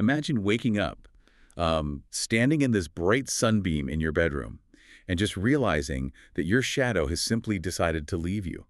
Imagine waking up, standing in this bright sunbeam in your bedroom, and just realizing that your shadow has simply decided to leave you.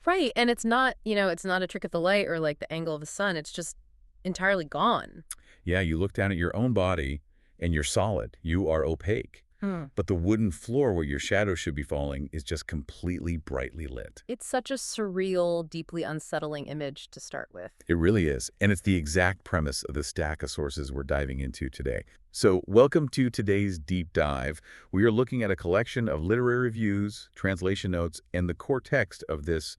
Right, and it's not, it's not a trick of the light or like the angle of the sun. It's just entirely gone. Yeah, you look down at your own body, and you're solid. You are opaque. Hmm. But the wooden floor where your shadow should be falling is just completely brightly lit. It's such a surreal, deeply unsettling image to start with. It really is, and it's the exact premise of the stack of sources we're diving into today. So welcome to today's deep dive. We are looking at a collection of literary reviews, translation notes, and the core text of this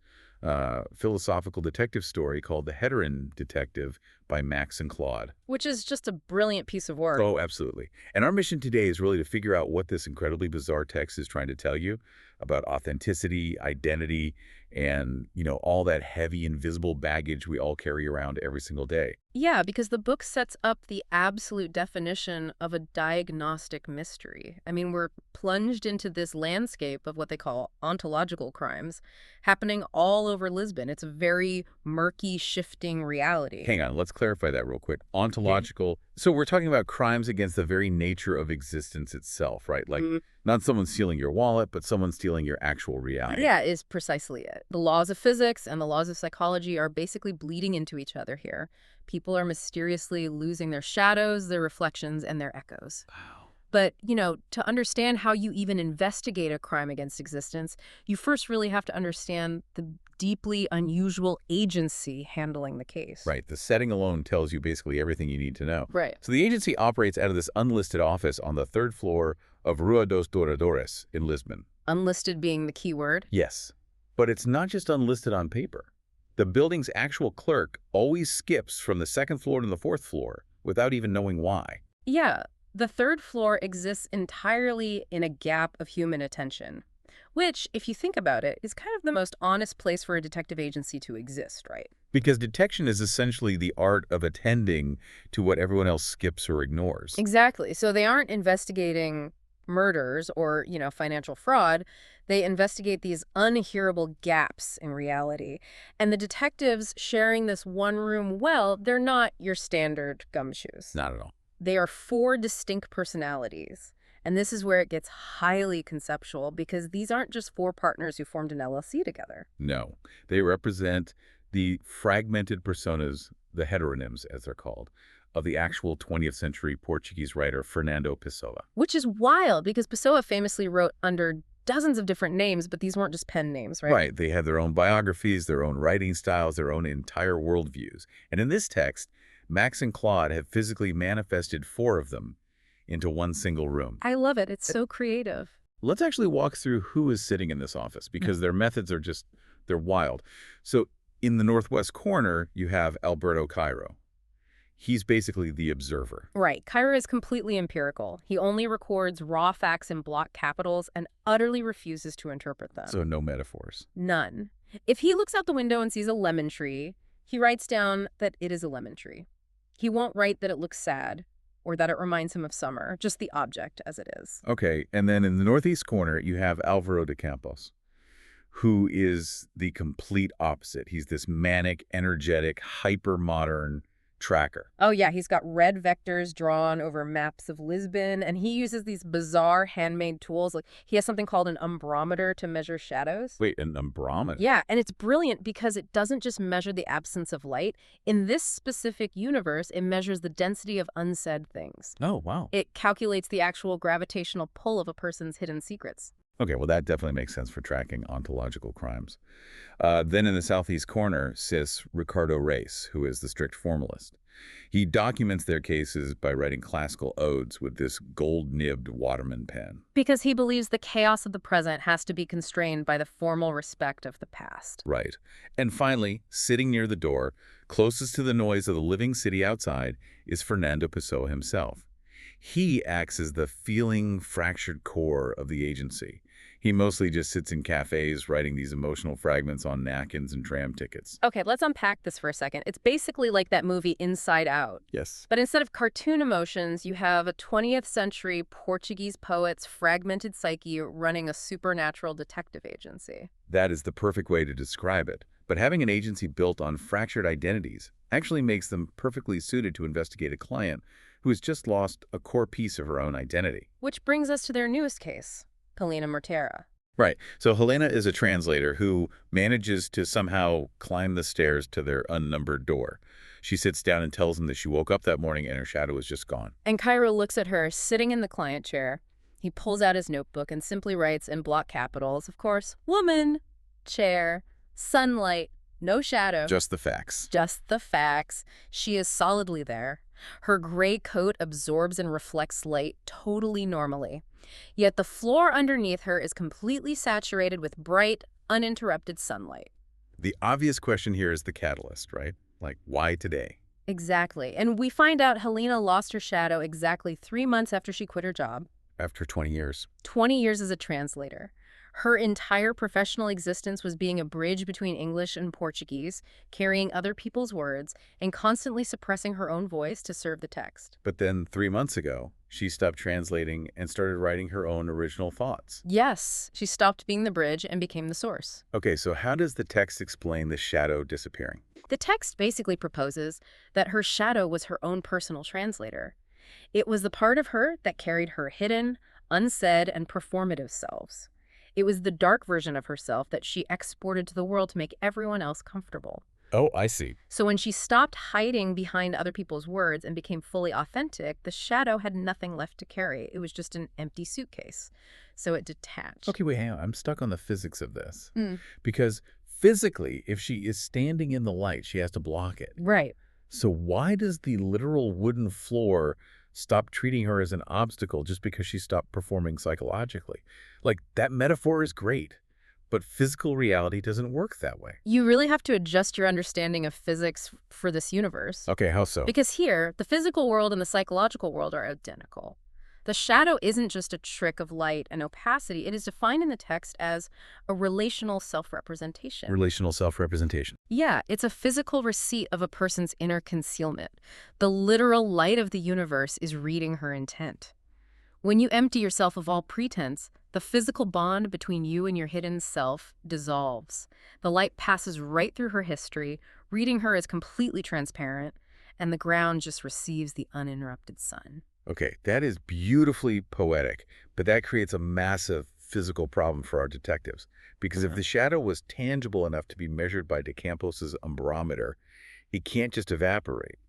philosophical detective story called The Heteronym Detective by Max and Claude. Which is just a brilliant piece of work. Oh, absolutely. And our mission today is really to figure out what this incredibly bizarre text is trying to tell you about authenticity, identity, and, all that heavy, invisible baggage we all carry around every single day. Yeah, because the book sets up the absolute definition of a diagnostic mystery. I mean, we're plunged into this landscape of what they call ontological crimes happening all over Lisbon. It's a very murky, shifting reality. Hang on, let's clarify that real quick. Okay. Ontological. So we're talking about crimes against the very nature of existence itself, right? Like not someone stealing your wallet, but someone stealing your actual reality. Yeah, is precisely it. The laws of physics and the laws of psychology are basically bleeding into each other here. People are mysteriously losing their shadows, their reflections, and their echoes. Wow. But, to understand how you even investigate a crime against existence, you first really have to understand the deeply unusual agency handling the case. Right. The setting alone tells you basically everything you need to know. Right. So the agency operates out of this unlisted office on the third floor of Rua dos Douradores in Lisbon. Unlisted being the key word. Yes. But it's not just unlisted on paper. The building's actual clerk always skips from the second floor to the fourth floor without even knowing why. Yeah, the third floor exists entirely in a gap of human attention, which, if you think about it, is kind of the most honest place for a detective agency to exist, right? Because detection is essentially the art of attending to what everyone else skips or ignores. Exactly. So they aren't investigating murders or, financial fraud. They investigate these unhearable gaps in reality. And the detectives sharing this one room, well, they're not your standard gumshoes. Not at all. They are four distinct personalities. And this is where it gets highly conceptual because these aren't just four partners who formed an LLC together. No. They represent the fragmented personas, the heteronyms as they're called, of the actual 20th century Portuguese writer Fernando Pessoa. Which is wild because Pessoa famously wrote under dozens of different names, but these weren't just pen names, right? Right. They have their own biographies, their own writing styles, their own entire worldviews. And in this text, Max and Claude have physically manifested four of them into one single room. I love it. It's so creative. Let's actually walk through who is sitting in this office because their methods are they're wild. So in the northwest corner, you have Alberto Caeiro. He's basically the observer. Right. Caeiro is completely empirical. He only records raw facts in block capitals and utterly refuses to interpret them. So no metaphors. None. If he looks out the window and sees a lemon tree, he writes down that it is a lemon tree. He won't write that it looks sad or that it reminds him of summer, just the object as it is. Okay, and then in the northeast corner, you have Álvaro de Campos, who is the complete opposite. He's this manic, energetic, hyper-modern tracker. Oh, yeah, he's got red vectors drawn over maps of Lisbon, and he uses these bizarre handmade tools. Like, he has something called an umbrometer to measure shadows. Wait, an umbrometer? Yeah, and it's brilliant because it doesn't just measure the absence of light. In this specific universe, it measures the density of unsaid things. Oh, wow. It calculates the actual gravitational pull of a person's hidden secrets. Okay, well, that definitely makes sense for tracking ontological crimes. Then in the southeast corner sits Ricardo Reis, who is the strict formalist. He documents their cases by writing classical odes with this gold-nibbed Waterman pen. Because he believes the chaos of the present has to be constrained by the formal respect of the past. Right. And finally, sitting near the door, closest to the noise of the living city outside, is Fernando Pessoa himself. He acts as the feeling, fractured core of the agency. He mostly just sits in cafes writing these emotional fragments on napkins and tram tickets. Okay, let's unpack this for a second. It's basically like that movie Inside Out. Yes. But instead of cartoon emotions, you have a 20th century Portuguese poet's fragmented psyche running a supernatural detective agency. That is the perfect way to describe it. But having an agency built on fractured identities actually makes them perfectly suited to investigate a client who has just lost a core piece of her own identity. Which brings us to their newest case, Helena Murteira. Right. So Helena is a translator who manages to somehow climb the stairs to their unnumbered door. She sits down and tells them that she woke up that morning and her shadow is just gone. And Cairo looks at her, sitting in the client chair. He pulls out his notebook and simply writes in block capitals, of course, woman, chair, sunlight, no shadow. Just the facts. Just the facts. She is solidly there. Her gray coat absorbs and reflects light totally normally. Yet the floor underneath her is completely saturated with bright, uninterrupted sunlight. The obvious question here is the catalyst, right? Like, why today? Exactly. And we find out Helena lost her shadow exactly 3 months after she quit her job. After 20 years. 20 years as a translator. Her entire professional existence was being a bridge between English and Portuguese, carrying other people's words, and constantly suppressing her own voice to serve the text. But then 3 months ago, she stopped translating and started writing her own original thoughts. Yes, she stopped being the bridge and became the source. Okay, so how does the text explain the shadow disappearing? The text basically proposes that her shadow was her own personal translator. It was the part of her that carried her hidden, unsaid, and performative selves. It was the dark version of herself that she exported to the world to make everyone else comfortable. Oh, I see. So when she stopped hiding behind other people's words and became fully authentic, the shadow had nothing left to carry. It was just an empty suitcase. So it detached. Okay, wait, hang on. I'm stuck on the physics of this. Mm. Because physically, if she is standing in the light, she has to block it. Right. So why does the literal wooden floor stop treating her as an obstacle just because she stopped performing psychologically? Like, that metaphor is great, but physical reality doesn't work that way. You really have to adjust your understanding of physics for this universe. Okay, how so? Because here, the physical world and the psychological world are identical. The shadow isn't just a trick of light and opacity. It is defined in the text as a relational self-representation. Relational self-representation. Yeah, it's a physical receipt of a person's inner concealment. The literal light of the universe is reading her intent. When you empty yourself of all pretense, the physical bond between you and your hidden self dissolves. The light passes right through her history, reading her as completely transparent, and the ground just receives the uninterrupted sun. Okay, that is beautifully poetic, but that creates a massive physical problem for our detectives. Because if the shadow was tangible enough to be measured by De Campos's umbrometer, it can't just evaporate.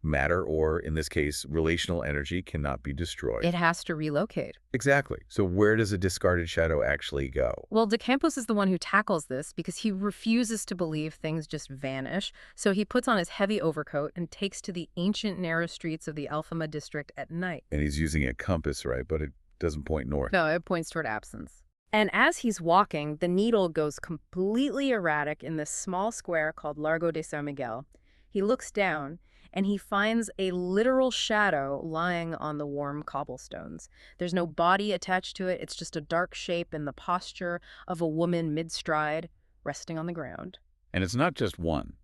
Matter, or in this case, relational energy, cannot be destroyed. It has to relocate. Exactly. So where does a discarded shadow actually go? Well, De Campos is the one who tackles this because he refuses to believe things just vanish. So he puts on his heavy overcoat and takes to the ancient narrow streets of the Alfama district at night. And he's using a compass, right? But it doesn't point north. No, it points toward absence. And as he's walking, the needle goes completely erratic in this small square called Largo de San Miguel. He looks down, and he finds a literal shadow lying on the warm cobblestones. There's no body attached to it. It's just a dark shape in the posture of a woman mid-stride, resting on the ground. And it's not just one.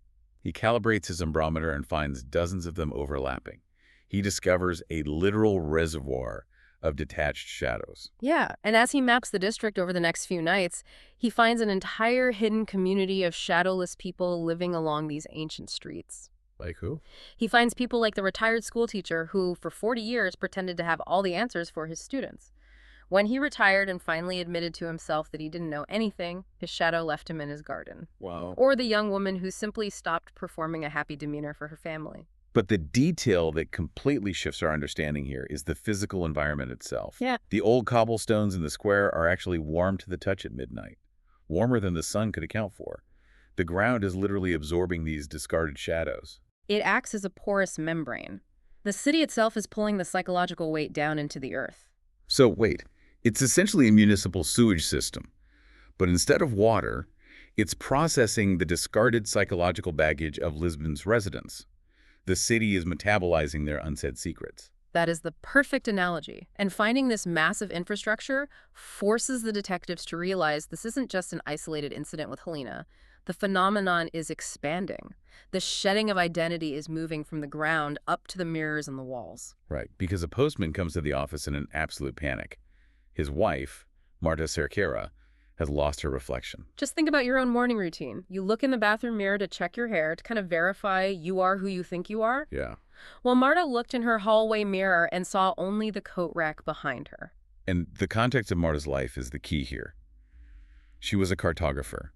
He calibrates his umbrometer and finds dozens of them overlapping. He discovers a literal reservoir of detached shadows. Yeah, and as he maps the district over the next few nights, he finds an entire hidden community of shadowless people living along these ancient streets. Like who? He finds people like the retired schoolteacher who, for 40 years, pretended to have all the answers for his students. When he retired and finally admitted to himself that he didn't know anything, his shadow left him in his garden. Wow. Or the young woman who simply stopped performing a happy demeanor for her family. But the detail that completely shifts our understanding here is the physical environment itself. Yeah. The old cobblestones in the square are actually warm to the touch at midnight, warmer than the sun could account for. The ground is literally absorbing these discarded shadows. It acts as a porous membrane. The city itself is pulling the psychological weight down into the earth. So wait, it's essentially a municipal sewage system. But instead of water, it's processing the discarded psychological baggage of Lisbon's residents. The city is metabolizing their unsaid secrets. That is the perfect analogy. And finding this massive infrastructure forces the detectives to realize this isn't just an isolated incident with Helena. The phenomenon is expanding. The shedding of identity is moving from the ground up to the mirrors and the walls. Right, because a postman comes to the office in an absolute panic. His wife, Marta Cerquera, has lost her reflection. Just think about your own morning routine. You look in the bathroom mirror to check your hair, to kind of verify you are who you think you are. Yeah. Well, Marta looked in her hallway mirror and saw only the coat rack behind her. And the context of Marta's life is the key here. She was a cartographer.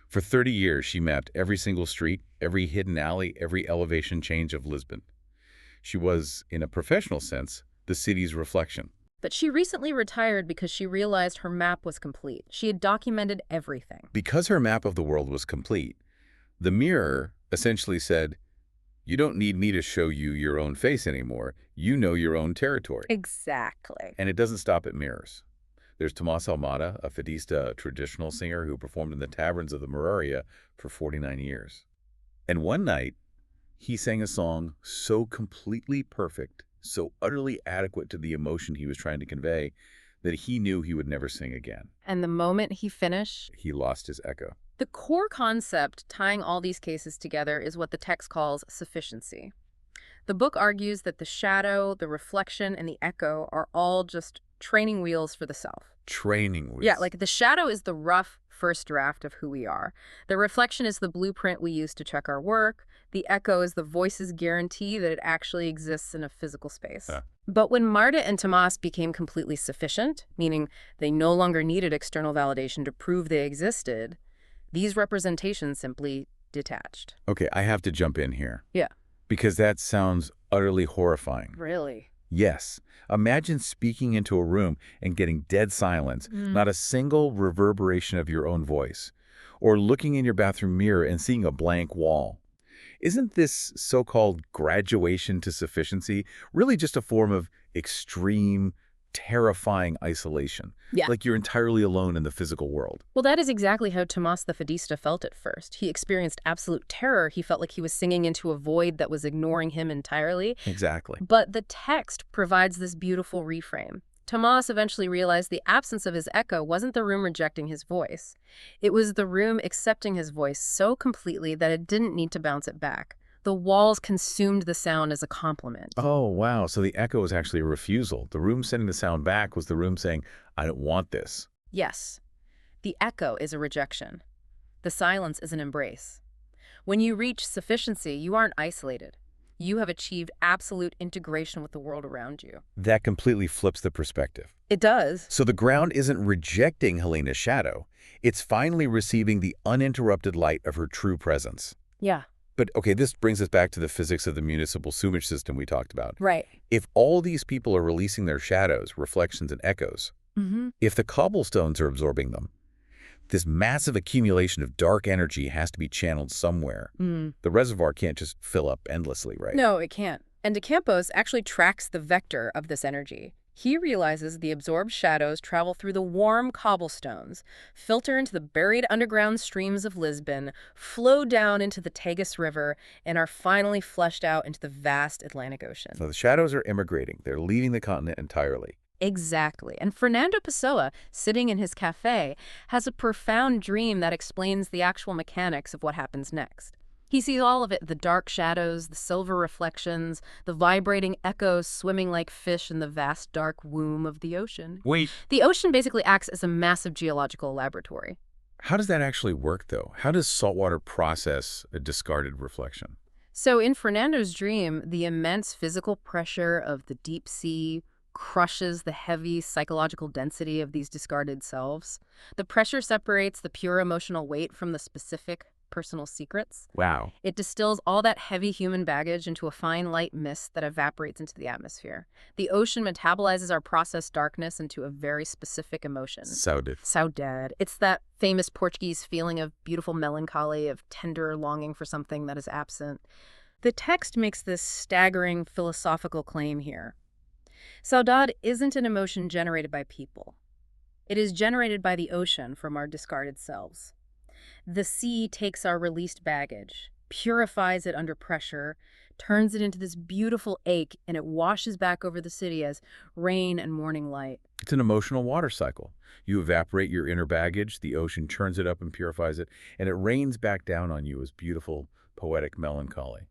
For 30 years, she mapped every single street, every hidden alley, every elevation change of Lisbon. She was, in a professional sense, the city's reflection. But she recently retired because she realized her map was complete. She had documented everything. Because her map of the world was complete, the mirror essentially said, you don't need me to show you your own face anymore. You know your own territory. Exactly. And it doesn't stop at mirrors. There's Tomás Almada, a fadista, a traditional singer who performed in the taverns of the Moraria for 49 years. And one night, he sang a song so completely perfect, so utterly adequate to the emotion he was trying to convey, that he knew he would never sing again. And the moment he finished, He lost his echo. the core concept tying all these cases together is what the text calls sufficiency. The book argues that the shadow, the reflection, and the echo are all just training wheels for the self. Training wheels. Yeah, like the shadow is the rough first draft of who we are. The reflection is the blueprint we use to check our work. The echo is the voice's guarantee that it actually exists in a physical space. But when Marta and Tomás became completely sufficient, meaning they no longer needed external validation to prove they existed, these representations simply detached. Okay, I have to jump in here. Yeah. Because that sounds utterly horrifying. Really? Yes. Imagine speaking into a room and getting dead silence, not a single reverberation of your own voice, or looking in your bathroom mirror and seeing a blank wall. Isn't this so-called graduation to sufficiency really just a form of extreme, terrifying isolation? Yeah. Like you're entirely alone in the physical world. Well, that is exactly how Tomás the Fadista felt at first. He experienced absolute terror. He felt like he was singing into a void that was ignoring him entirely. Exactly. But the text provides this beautiful reframe. Tomás eventually realized the absence of his echo wasn't the room rejecting his voice. It was the room accepting his voice so completely that it didn't need to bounce it back. The walls consumed the sound as a compliment. Oh, wow. So the echo was actually a refusal. The room sending the sound back was the room saying, I don't want this. Yes. The echo is a rejection. The silence is an embrace. When you reach sufficiency, you aren't isolated. You have achieved absolute integration with the world around you. That completely flips the perspective. It does. So the ground isn't rejecting Helena's shadow. It's finally receiving the uninterrupted light of her true presence. Yeah. But, okay, this brings us back to the physics of the municipal sewage system we talked about. Right. If all these people are releasing their shadows, reflections, and echoes, if the cobblestones are absorbing them, this massive accumulation of dark energy has to be channeled somewhere. The reservoir can't just fill up endlessly, right? No, it can't. And De Campos actually tracks the vector of this energy. He realizes the absorbed shadows travel through the warm cobblestones, filter into the buried underground streams of Lisbon, flow down into the Tagus River, and are finally flushed out into the vast Atlantic Ocean. So the shadows are immigrating. They're leaving the continent entirely. Exactly. And Fernando Pessoa, sitting in his cafe, has a profound dream that explains the actual mechanics of what happens next. He sees all of it, the dark shadows, the silver reflections, the vibrating echoes swimming like fish in the vast dark womb of the ocean. Wait. The ocean basically acts as a massive geological laboratory. How does that actually work, though? How does saltwater process a discarded reflection? So in Fernando's dream, the immense physical pressure of the deep sea crushes the heavy psychological density of these discarded selves. The pressure separates the pure emotional weight from the specific personal secrets. Wow. It distills all that heavy human baggage into a fine light mist that evaporates into the atmosphere. The ocean metabolizes our processed darkness into a very specific emotion. Saudade. It's that famous Portuguese feeling of beautiful melancholy, of tender longing for something that is absent. The text makes this staggering philosophical claim here. Saudade isn't an emotion generated by people. It is generated by the ocean from our discarded selves. The sea takes our released baggage, purifies it under pressure, turns it into this beautiful ache, and it washes back over the city as rain and morning light. It's an emotional water cycle. You evaporate your inner baggage, the ocean churns it up and purifies it, and it rains back down on you as beautiful, poetic melancholy.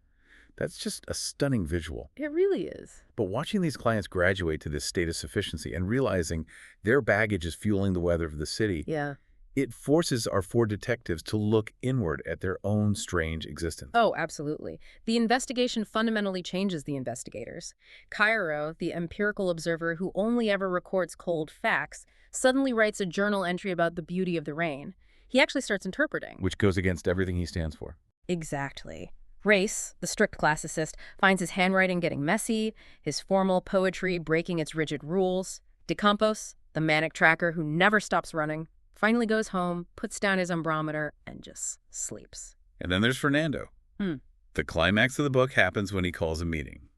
That's just a stunning visual. It really is. But watching these clients graduate to this state of sufficiency and realizing their baggage is fueling the weather of the city, Yeah. It forces our four detectives to look inward at their own strange existence. Oh, absolutely. The investigation fundamentally changes the investigators. Cairo, the empirical observer who only ever records cold facts, suddenly writes a journal entry about the beauty of the rain. He actually starts interpreting. Which goes against everything he stands for. Exactly. Reis, the strict classicist, finds his handwriting getting messy, his formal poetry breaking its rigid rules. De Campos, the manic tracker who never stops running, finally goes home, puts down his umbrometer, and just sleeps. And then there's Fernando. The climax of the book happens when he calls a meeting.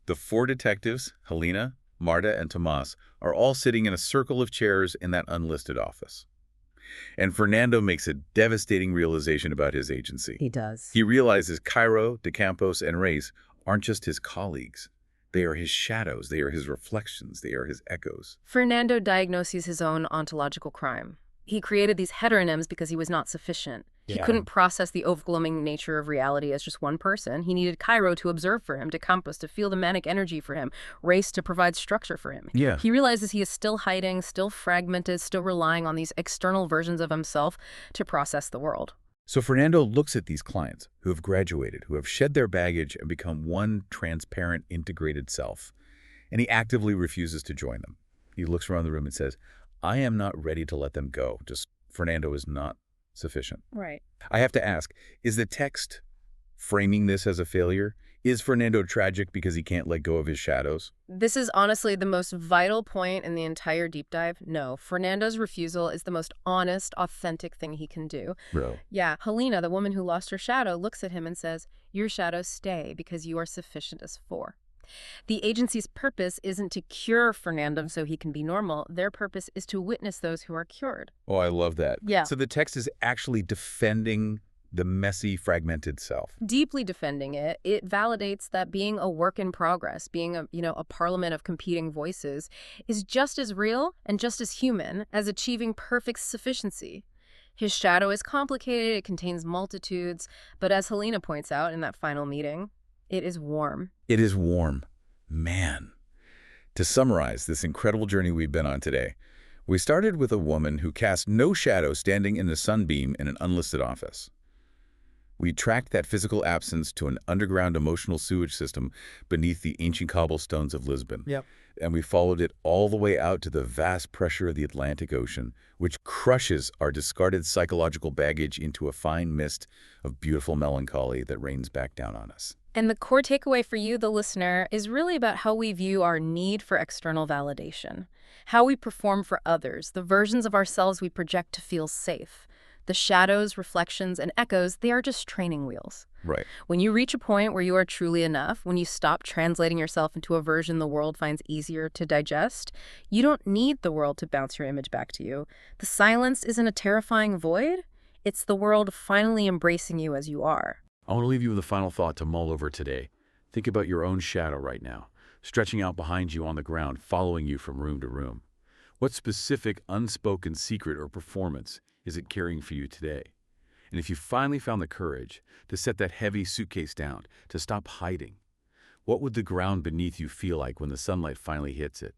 The four detectives, Helena, Marta, and Tomas, are all sitting in a circle of chairs in that unlisted office. And Fernando makes a devastating realization about his agency. He does. He realizes Cairo, De Campos, and Reis aren't just his colleagues. They are his shadows. They are his reflections. They are his echoes. Fernando diagnoses his own ontological crime. He created these heteronyms because he was not sufficient. He couldn't process the overwhelming nature of reality as just one person. He needed Cairo to observe for him, De Campos to feel the manic energy for him, Reis to provide structure for him. Yeah. He realizes he is still hiding, still fragmented, still relying on these external versions of himself to process the world. So Fernando looks at these clients who have graduated, who have shed their baggage and become one transparent, integrated self, and he actively refuses to join them. He looks around the room and says, I am not ready to let them go. Just Fernando is not sufficient. Right. I have to ask, is the text framing this as a failure? Is Fernando tragic because he can't let go of his shadows? This is honestly the most vital point in the entire deep dive. No, Fernando's refusal is the most honest, authentic thing he can do. Bro. Yeah, Helena, the woman who lost her shadow, looks at him and says, your shadows stay because you are sufficient as four. The agency's purpose isn't to cure Fernando so he can be normal. Their purpose is to witness those who are cured. Oh, I love that. Yeah. So the text is actually defending the messy, fragmented self. Deeply defending it, it validates that being a work in progress, being a parliament of competing voices, is just as real and just as human as achieving perfect sufficiency. His shadow is complicated, it contains multitudes, but as Helena points out in that final meeting, it is warm. It is warm. Man. To summarize this incredible journey we've been on today, we started with a woman who cast no shadow standing in the sunbeam in an unlisted office. We tracked that physical absence to an underground emotional sewage system beneath the ancient cobblestones of Lisbon. Yep. And we followed it all the way out to the vast pressure of the Atlantic Ocean, which crushes our discarded psychological baggage into a fine mist of beautiful melancholy that rains back down on us. And the core takeaway for you, the listener, is really about how we view our need for external validation, how we perform for others, the versions of ourselves we project to feel safe. The shadows, reflections, and echoes, they are just training wheels. Right. When you reach a point where you are truly enough, when you stop translating yourself into a version the world finds easier to digest, you don't need the world to bounce your image back to you. The silence isn't a terrifying void. It's the world finally embracing you as you are. I want to leave you with a final thought to mull over today. Think about your own shadow right now, stretching out behind you on the ground, following you from room to room. What specific, unspoken secret or performance is it carrying for you today? And if you finally found the courage to set that heavy suitcase down, to stop hiding, what would the ground beneath you feel like when the sunlight finally hits it?